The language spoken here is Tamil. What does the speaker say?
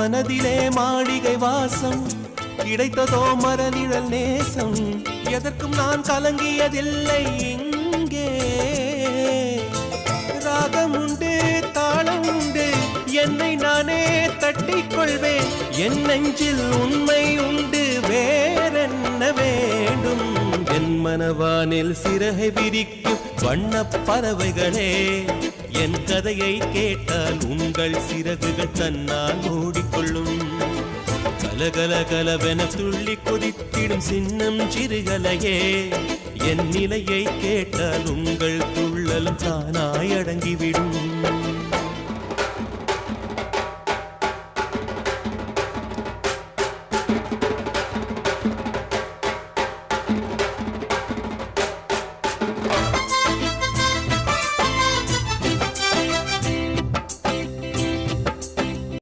மனதிலே மாளிகை வாசம், கிடைத்ததோ மரநிழல் நேசம். எதற்கும் நான் கலங்கியதில்லை இங்கே. ராகம் உண்டு, தாளம் உண்டு, என்னை நானே தட்டிக் கொள்வேன். என் நெஞ்சில் உண்மை உண்டு, வேறென்ன வேண்டும்? என் மனவானில் சிறகை விரிக்கும் வண்ணப் பறவைகளே, என் கதையை கேட்டால் உங்கள் சிறகுகள் தன்னால் மூடிக்கொள்ளும். கலகல கலவென துள்ளி கொதித்திடும் சின்னம் சிறுகலையே, என் நிலையை கேட்டால் உங்கள் துள்ளலும் தானாய் அடங்கிவிடும்.